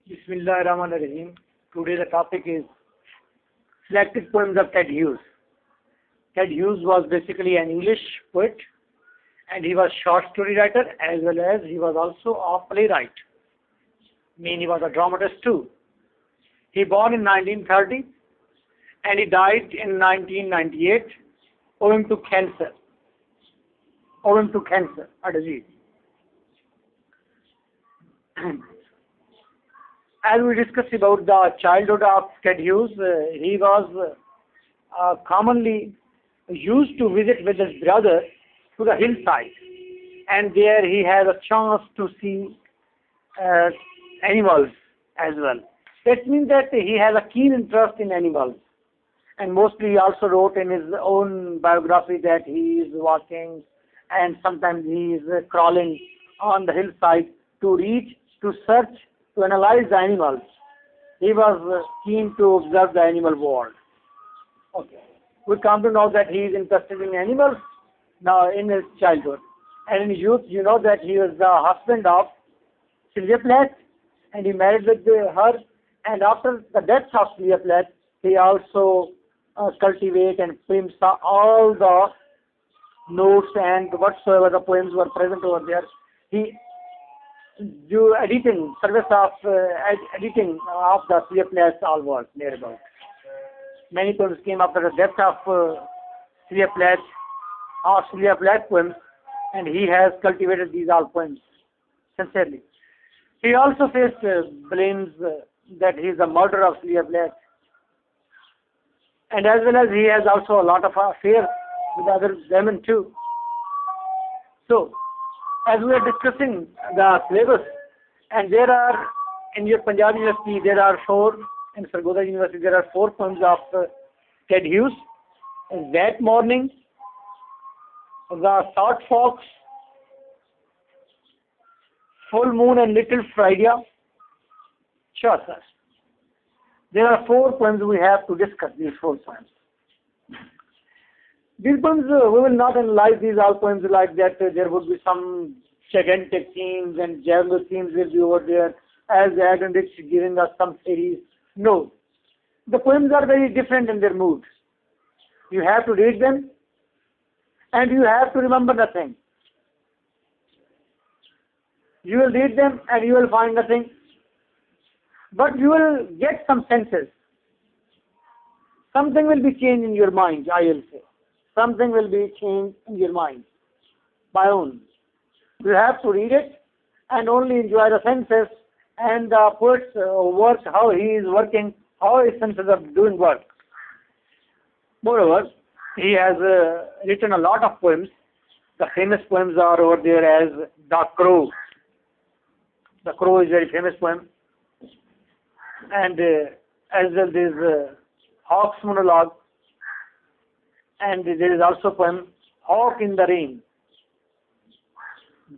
Bismillahirrahmanirrahim. Today the topic is selected poems of Ted Hughes. Ted Hughes was basically an English poet, and he was short story writer as well as he was also a playwright. He was a dramatist too. He born in 1930 and he died in 1998 owing to cancer. A disease. As we discussed about the childhood of Ted Hughes, he was commonly used to visit with his brother to the hillside, and there he had a chance to see animals as well. That means that he has a keen interest in animals, and mostly he also wrote in his own biography that he is walking and sometimes he is crawling on the hillside to reach, to search, to analyze the animals. He was keen to observe the animal world. Okay. We come to know that he is interested in animals now in his childhood. And in youth, you know that he was the husband of Sylvia Plath, and he married with her. And after the death of Sylvia Plath, he also cultivated and prints all the notes and whatsoever the poems were present over there. He do service of editing of the Sylvia Plath all work nearby. Many poems came after the death of Sylvia Plath poems, and he has cultivated these all poems sincerely. He also faced blames that he is the murderer of Sylvia Plath, and as well as he has also a lot of affairs with other women too. So, as we are discussing the syllabus, and there are, in your Punjab University, there are 4, in Sargodha University, there are 4 poems of Ted Hughes. And That Morning, The Salt Fox, Full Moon and Little Friday. Sure, sir. There are 4 poems we have to discuss, these 4 poems. These poems, we will not analyze these all poems like that. There would be some gigantic themes and jungle themes will be over there, as Adam Rich giving us some series. No. The poems are very different in their mood. You have to read them and you have to remember nothing. You will read them and you will find nothing, but you will get some senses. Something will be changed in your mind, I will say. Something will be changed in your mind by own. You have to read it and only enjoy the senses and the poet's work, how he is working, how his senses are doing work. Moreover, he has written a lot of poems. The famous poems are over there as The Crow. The Crow is a very famous poem. And as well there is Hawk's Monologue. And there is also a poem, Hawk in the Rain,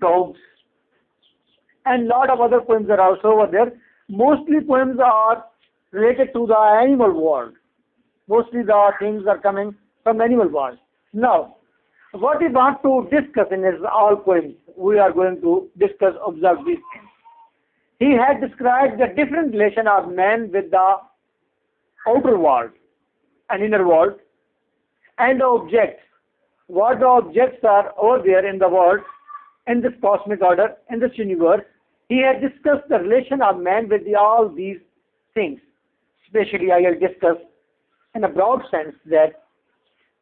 Dogs, and lot of other poems are also over there. Mostly poems are related to the animal world. Mostly the things are coming from animal world. Now, what we want to discuss in his all poems, we are going to discuss, observe these things. He had described the different relation of man with the outer world and inner world, and the objects, what the objects are over there in the world, in this cosmic order, in this universe. He had discussed the relation of man with all these things. Especially I will discuss in a broad sense that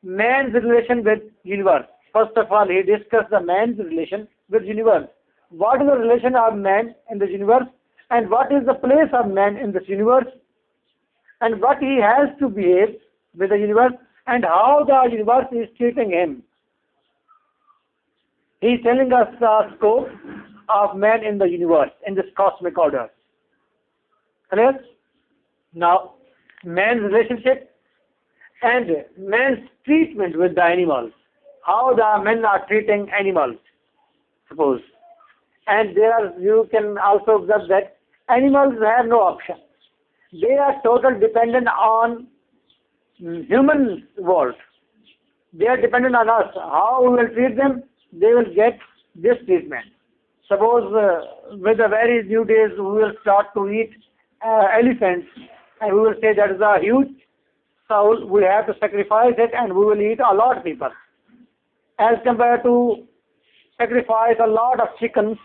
man's relation with universe. First of all, he discussed the man's relation with universe. What is the relation of man in the universe, and what is the place of man in this universe, and what he has to behave with the universe, and how the universe is treating him. He is telling us the scope of man in the universe, in this cosmic order. Clear? Now, man's relationship and man's treatment with the animals. How the men are treating animals, suppose. And you can also observe that animals have no option. They are totally dependent on human world. They are dependent on us. How we will treat them, they will get this treatment. Suppose with the very new days we will start to eat elephants, and we will say that is a huge soul, we have to sacrifice it and we will eat a lot of people. As compared to sacrifice a lot of chickens,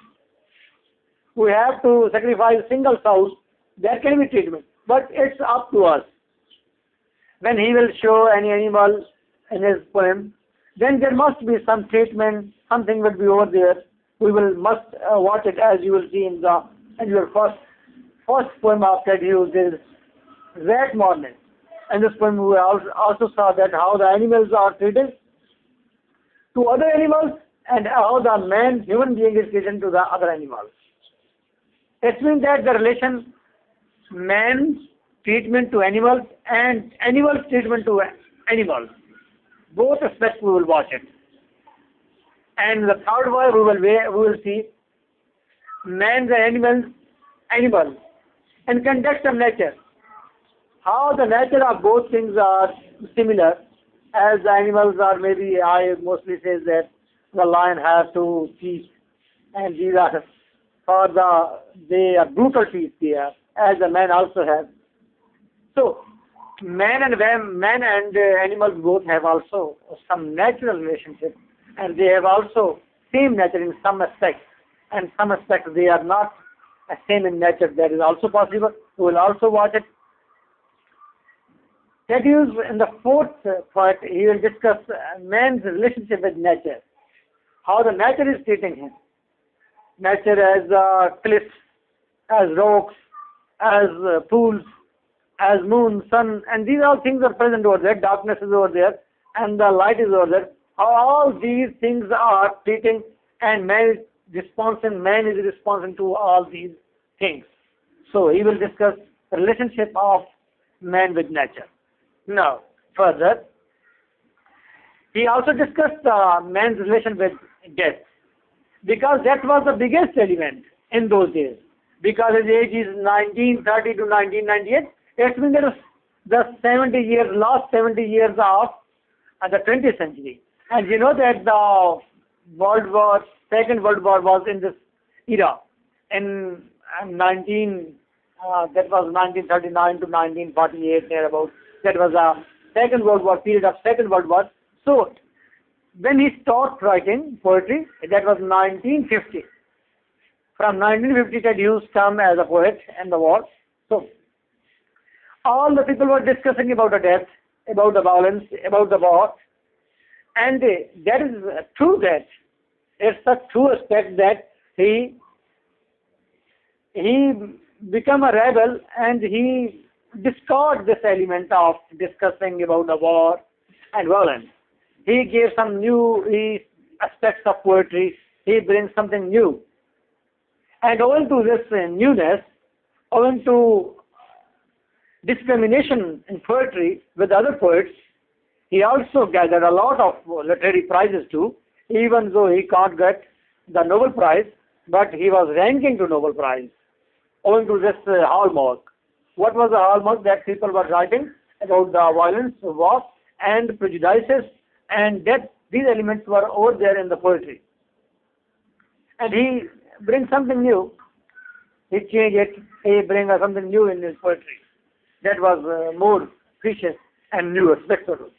we have to sacrifice a single soul. That can be treatment, but it's up to us. When he will show any animal in his poem, then there must be some treatment, something will be over there. We must watch it, as you will see in your first poem of Ted Hughes is Rat Morning. In this poem we also saw that how the animals are treated to other animals and how the human being is treated to the other animals. It means that the relation man's treatment to animals and animals' treatment to animals, both aspects we will watch it. And the third one we will see man's and animals in context of nature. How the nature of both things are similar, as the animals are, maybe I mostly says that the lion has two teeth, and these are they are brutal teeth there, as the man also has. So man and animals both have also some natural relationship, and they have also same nature in some aspects, and some aspects they are not same in nature. That is also possible. We will also watch it. Ted Hughes, in the fourth part, he will discuss man's relationship with nature, how the nature is treating him. Nature as cliffs, as rocks, as pools, as moon, sun, and these all things are present over there. Darkness is over there, and the light is over there. How all these things are treating, and man is responsive to all these things. So he will discuss the relationship of man with nature. Now, further, he also discussed man's relation with death, because that was the biggest element in those days. Because his age is 1930 to 1998, it means that the last 70 years of the 20th century. And you know that the Second World War was in this era, in that was 1939 to 1948, thereabouts. That was a Second World War, period of Second World War. So when he stopped writing poetry, that was 1950. From 1950, Ted Hughes came as a poet in the war. So all the people were discussing about the death, about the violence, about the war, and that is true. That it's a true aspect that he became a rebel, and he discarded this element of discussing about the war and violence. He gave some new aspects of poetry. He brings something new. And owing to this newness, owing to discrimination in poetry with other poets, he also gathered a lot of literary prizes too, even though he can't get the Nobel Prize, but he was ranking to Nobel Prize, owing to this hallmark. What was the hallmark? That people were writing about the violence, war, and prejudices, and that these elements were over there in the poetry. And he brings something new. He changed it. He brings something new in his poetry that was more precious and new aspects of it.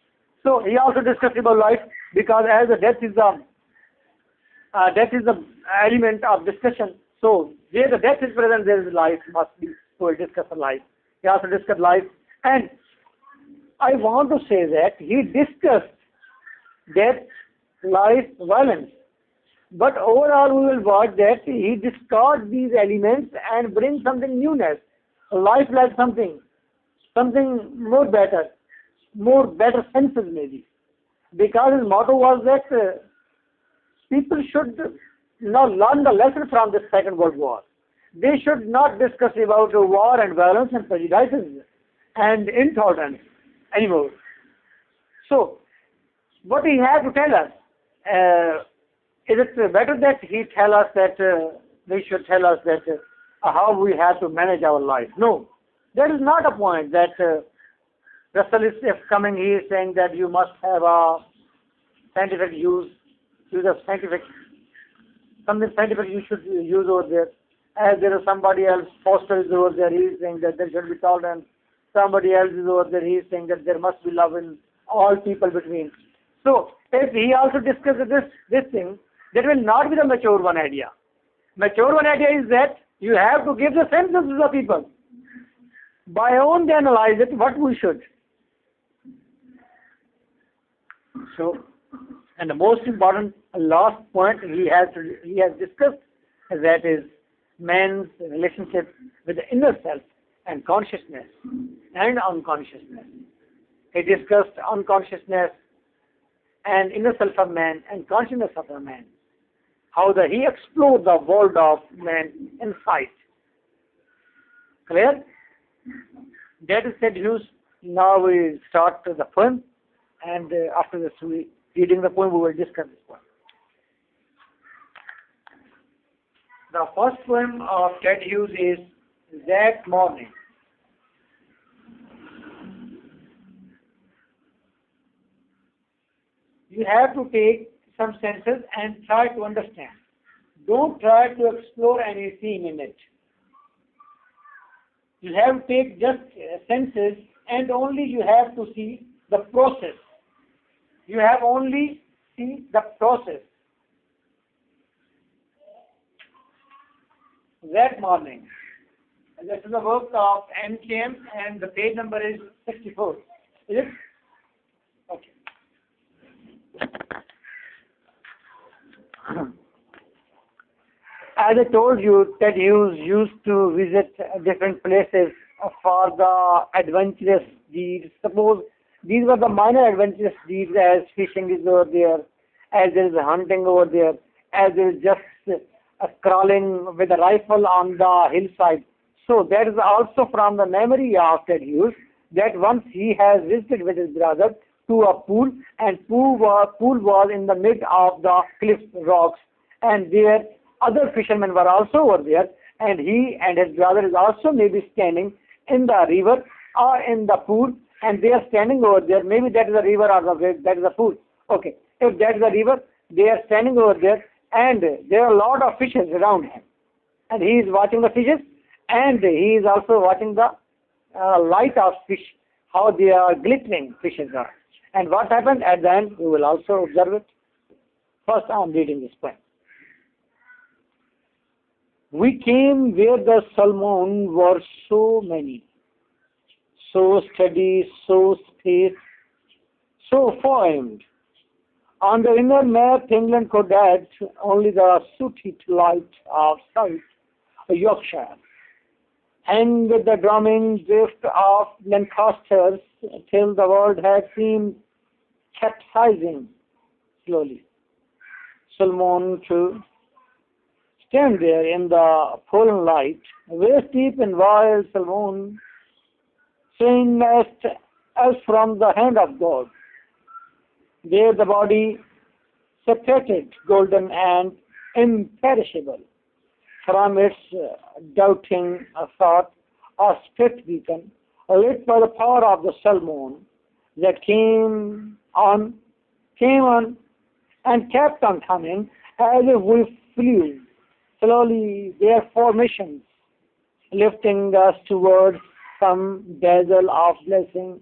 So he also discussed about life, because as the death is the element of discussion. So where the death is present, there is life must be. So he discussed life. He also discussed life, and I want to say that he discussed death, life, violence. But overall, we will watch that he discards these elements and brings something newness, life like something more better senses maybe. Because his motto was that people should now learn the lesson from this Second World War. They should not discuss about war and violence and prejudices and intolerance anymore. So, what he had to tell us, is it better that he tell us that they should tell us that how we have to manage our life? No, there is not a point that Russell is coming here saying that you must have a scientific use of scientific, something scientific you should use over there. As there is somebody else, Foster is over there, he is saying that there should be tolerance. Somebody else is over there, he is saying that there must be love in all people between. So, if he also discusses this thing, that will not be the mature one idea. Mature one idea is that you have to give the senses to the people. By own they analyze it, what we should. So, and the most important last point he has discussed, that is man's relationship with the inner self and consciousness and unconsciousness. He discussed unconsciousness and inner self of man and consciousness of a man. How he explored the world of man inside. Clear? That is Ted Hughes. Now we start the poem, and after this, reading the poem, we will discuss this poem. The first poem of Ted Hughes is That Morning. You have to take some senses and try to understand. Don't try to explore anything in it. You have to take just senses, and only you have to see the process. You have only see the process. That Morning. This is the work of MKM, and the page number is 64. Is it? Okay. As I told you, Ted Hughes used to visit different places for the adventurous deeds. Suppose these were the minor adventurous deeds, as fishing is over there, as there is hunting over there, as there is just crawling with a rifle on the hillside. So that is also from the memory of Ted Hughes, that once he has visited with his brother to a pool, and pool was in the mid of the cliff rocks, and there other fishermen were also over there, and he and his brother is also maybe standing in the river or in the pool, and they are standing over there. Maybe that is a river or that is a pool. Okay, if that is a river, they are standing over there, and there are a lot of fishes around him, and he is watching the fishes, and he is also watching the light of fish, how they are glittering fishes are. And what happened at the end, we will also observe it. First, I am reading this poem. We came where the salmon were so many, so steady, so spaced, so formed. On the inner map, England could add only the sooty light of South Yorkshire, and with the drumming drift of Lancasters, till the world had seemed capsizing slowly. Salmon too stand there in the fallen light, waist deep in wild salmon, saying as from the hand of God. There the body separated, golden and imperishable, from its doubting thought, a spirit beacon, lit by the power of the salmon that came on, and kept on coming, as if we flew slowly their formations, lifting us towards some dazzle of blessing.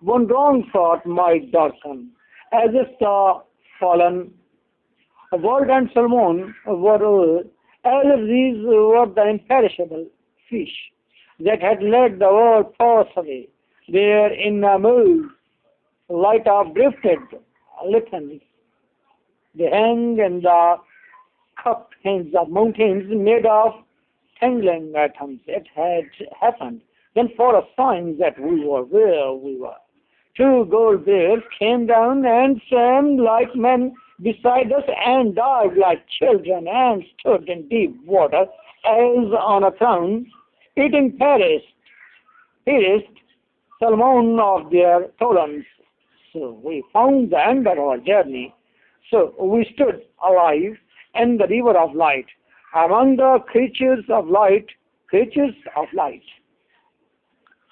One wrong thought might darken, as if the fallen world and salmon were, as if these were the imperishable fish that had let the world pass away. There in a mood, light of drifted litany. They hang in the cup hands of mountains made of tangling atoms. It had happened. Then for a sign that we were where we were. Two gold bears came down and swam like men beside us and dived like children and stood in deep water as on a throne, eating perished salmon of their thorns. So we found the end of our journey. So we stood alive in the river of light, among the creatures of light. Okay,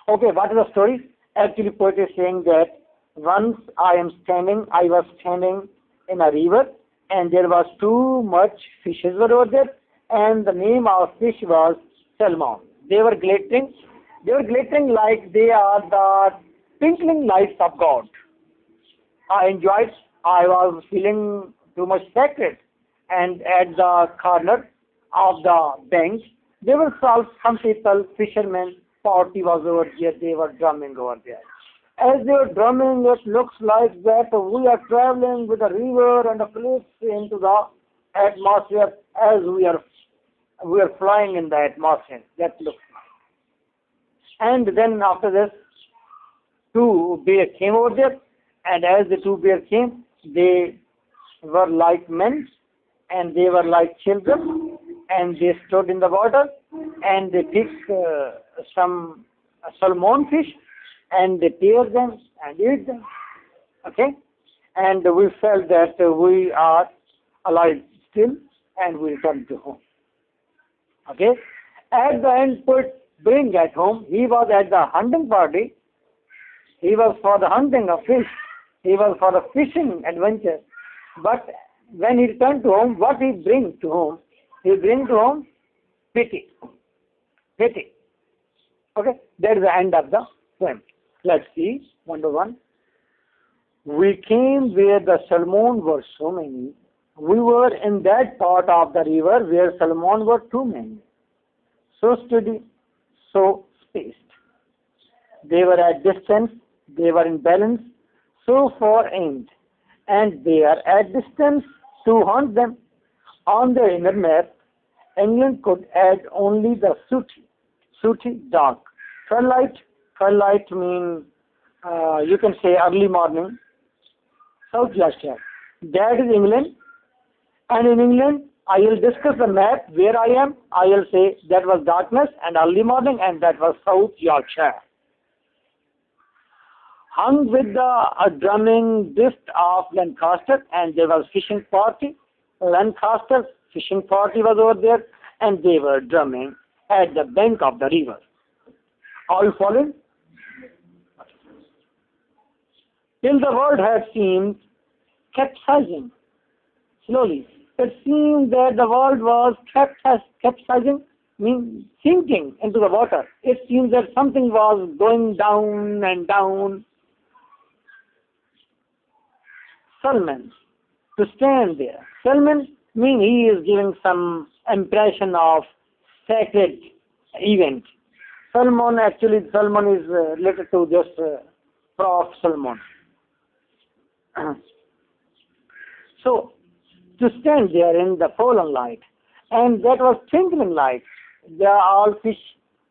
what is the story? Actually, poet is saying that once I was standing in a river, and there was too much fishes were over there, and the name of fish was salmon. They were glittering. They were glittering like they are the twinkling lights of God. I enjoyed. I was feeling too much sacred. And at the corner of the bench, there were some people, fishermen, party was over here. They were drumming over there. As they were drumming, it looks like that we are traveling with a river and a cliff into the atmosphere as we are flying in the atmosphere. That looks like. And then after this, two bears came over there, and as the two bears came, they were like men, and they were like children, and they stood in the water, and they picked some salmon fish, and they tear them and eat them. Okay? And we felt that we are alive still, and we returned to home. Okay? At the end, put bring at home. He was at the hunting party. He was for the hunting of fish. He was for the fishing adventure. But when he returned to home, what he brings to home? He brings to home pity. Pity. Okay? That is the end of the poem. Let's see, one by one. We came where the salmon were so many. We were in that part of the river where salmon were too many. So steady, so spaced. They were at distance, they were in balance, so far aimed, and they are at distance to hunt them. On the inner map, England could add only the sooty dark. Twilight means, you can say early morning, South Yorkshire. That is England. And in England, I will discuss the map where I am. I will say that was darkness and early morning, and that was South Yorkshire. Hung with the drumming drift of Lancaster, and there was fishing party. Lancaster's fishing party was over there, and they were drumming at the bank of the river. Are you following? Till the world had seemed capsizing. Slowly, it seemed that the world was capsizing, means sinking into the water. It seemed that something was going down and down. Salmon, to stand there. Salmon means he is giving some impression of sacred event. Salmon is related to this Prof. Salmon. So, to stand there in the fallen light, and that was twinkling light. All fish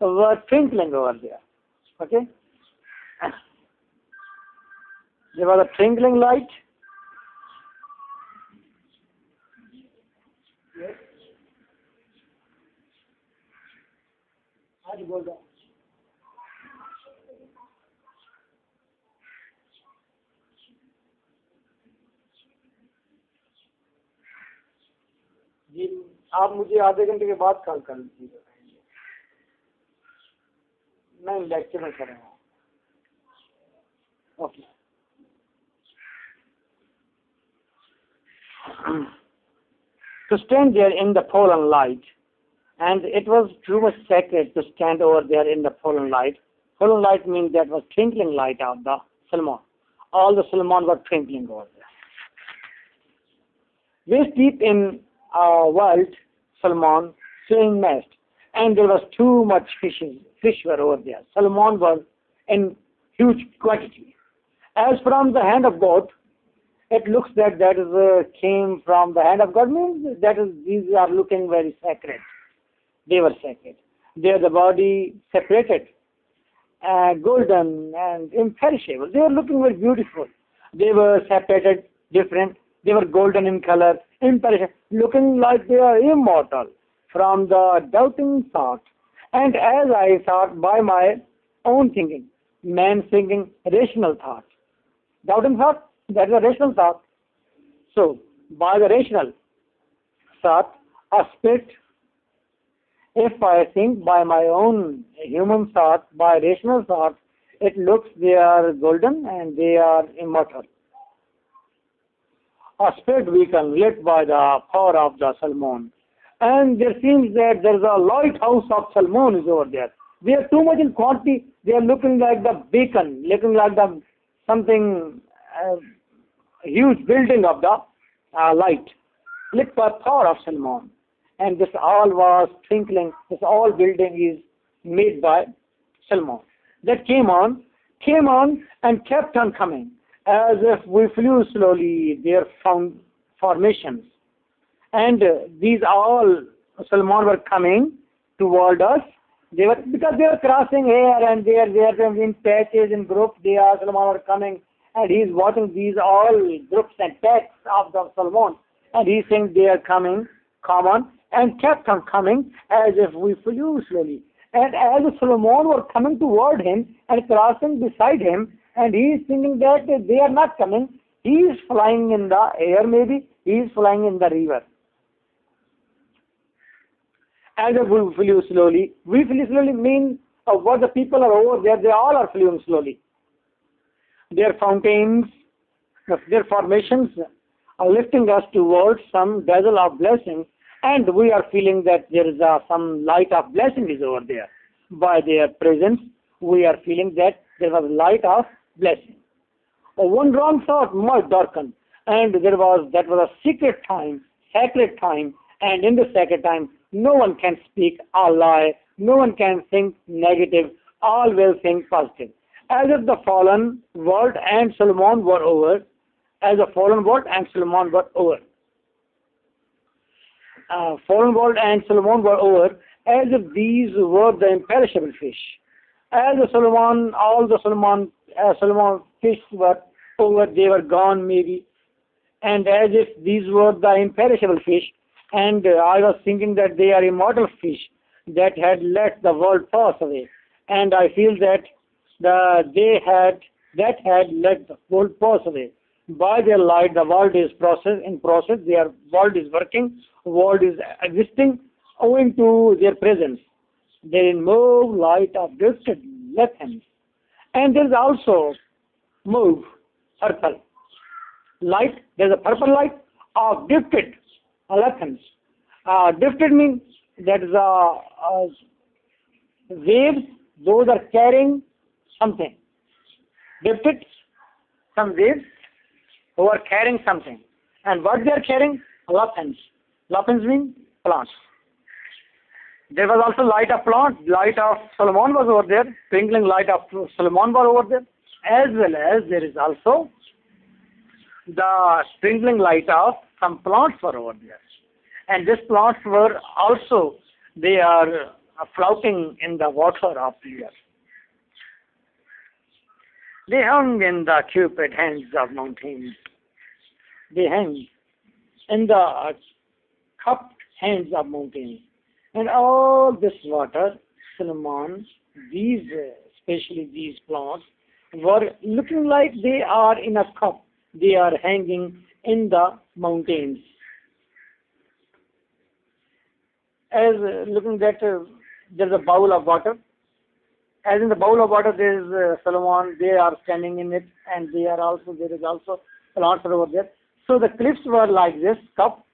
were twinkling over there. Okay? There was a twinkling light. Yes. आज बोल रहा हूँ. जी आप मुझे आधे घंटे के बाद कॉल कर लीजिएगा. मैं लेक्चर में कर रहा हूँ. Okay. To stand there in the fallen light, and it was too much sacred to stand over there in the fallen light. Fallen light means that was twinkling light of the salmon. All the salmon were twinkling over there. Waist deep in wild salmon, swaying mast, and there was too much fish were over there. Salmon were in huge quantity. As from the hand of God, it looks that came from the hand of God, means that is, these are looking very sacred. They were sacred. They are the body separated, golden and imperishable. They were looking very beautiful. They were separated, different. They were golden in color, imperishable, looking like they are immortal from the doubting thought. And as I thought by my own thinking, man thinking rational thought. Doubting thought, that is a rational thought. So, by the rational thought, a spirit, if I think by my own human thought, by rational thought, it looks they are golden and they are immortal. A spirit weakened, lit by the power of the salmon, and there seems that there is a lighthouse of Solomon is over there. They are too much in quantity. They are looking like the beacon, looking like the something huge building of the light, lit by power of Solomon. And this all was twinkling. This all building is made by Solomon. That came on, and kept on coming, as if we flew slowly. Their found formations, and these all Solomon were coming toward us. They were, because they were crossing here and there. They are in patches, in groups. They are Solomon were coming, and he is watching these all groups and packs of the Solomon, and he saying they are coming, common, and kept on coming as if we flew slowly. And as the Solomon were coming toward him and crossing beside him, and he is thinking that they are not coming. He is flying in the air, maybe. He is flying in the river. As if we flew slowly. We flew slowly means what the people are over there, they all are flying slowly. Their fountains, their formations are lifting us towards some dazzle of blessing, and we are feeling that there is some light of blessing is over there. By their presence, we are feeling that there was light of blessing. One wrong thought might darken, and that was a secret time, sacred time, and in the sacred time, no one can speak or lie, no one can think negative, all will think positive. As if the fallen world and Solomon were over, as the fallen world and Solomon were over. Fallen world and Solomon were over, as if these were the imperishable fish. As the Solomon, all the Solomon fish were over, they were gone maybe, and as if these were the imperishable fish, and I was thinking that they are immortal fish that had let the world pass away, and I feel that had let the world pass away. By their light, the world is in process, their world is working, world is existing owing to their presence. There is move, light of gifted lessons. And there is also move, purple light. There is a purple light of gifted lessons. Gifted means that is waves, those are carrying something. Gifted, some waves who are carrying something. And what they are carrying? Lessons. Lessons mean plants. There was also light of plant, light of Solomon was over there, twinkling light of Solomon was over there, as well as there is also the twinkling light of some plants were over there. And these plants were also, they are floating in the water of the earth. They hung in the cupid hands of mountains. They hang in the cupped hands of mountains. And all this water, Solomon, these, especially these plants, were looking like they are in a cup. They are hanging in the mountains. As looking that there's a bowl of water. As in the bowl of water, there is Solomon. They are standing in it, and there is also plants over there. So the cliffs were like this cup,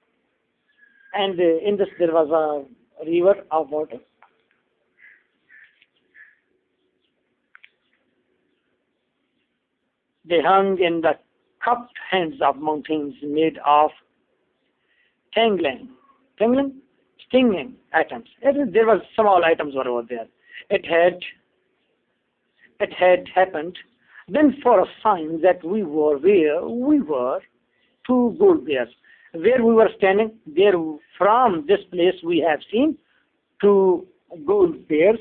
and in this there was a river of water. They hung in the cupped hands of mountains made of stinging atoms. There were small atoms were over there. It had happened then for a sign that we were where we were, two gold bears. Where we were standing, there from this place we have seen two gold bears.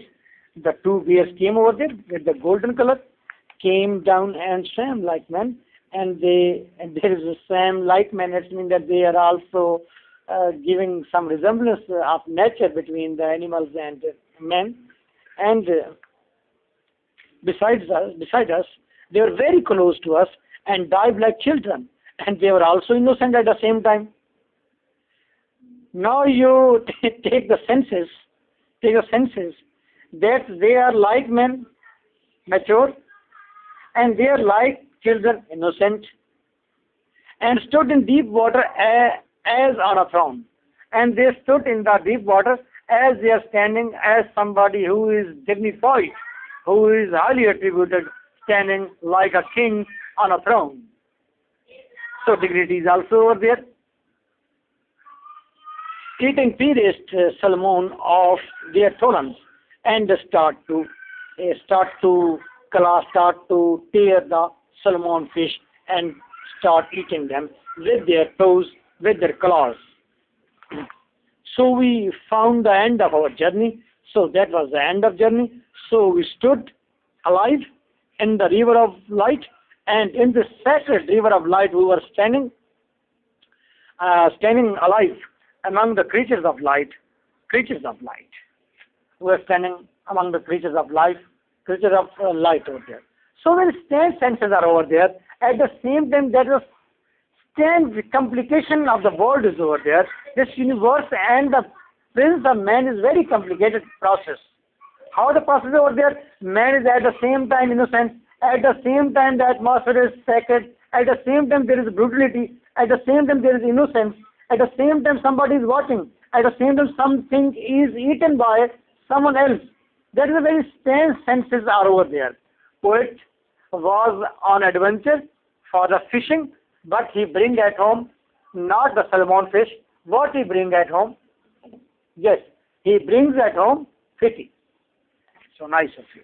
The two bears came over there with the golden color, came down and swam like men, and there is a swam like men. It means that they are also giving some resemblance of nature between the animals and men. And beside us, they were very close to us and dived like children, and they were also innocent at the same time. Now you take the senses that they are like men, mature, and they are like children, innocent, and stood in deep water as on a throne. and they stood in the deep water as they are standing as somebody who is dignified, who is highly attributed, standing like a king on a throne. So dignity is also over there. Eating pierced salmon of their thorns and start to tear the salmon fish and start eating them with their toes, with their claws. So we found the end of our journey. So that was the end of journey. So we stood alive in the river of light, and in the sacred river of light we were standing alive among the creatures of light. We were standing among the creatures of life, creatures of light over there. So many stand senses are over there. At the same time, that was stand complication of the world is over there. This universe and the presence of man is very complicated process. How the process over there? Man is at the same time innocent, at the same time the atmosphere is sacred, at the same time there is brutality, at the same time there is innocence, at the same time somebody is watching, at the same time something is eaten by someone else. That is a very strange senses are over there. Poet was on adventure for the fishing, but he bring at home not the salmon fish. What he bring at home? Yes, he brings at home pity. So nice of you.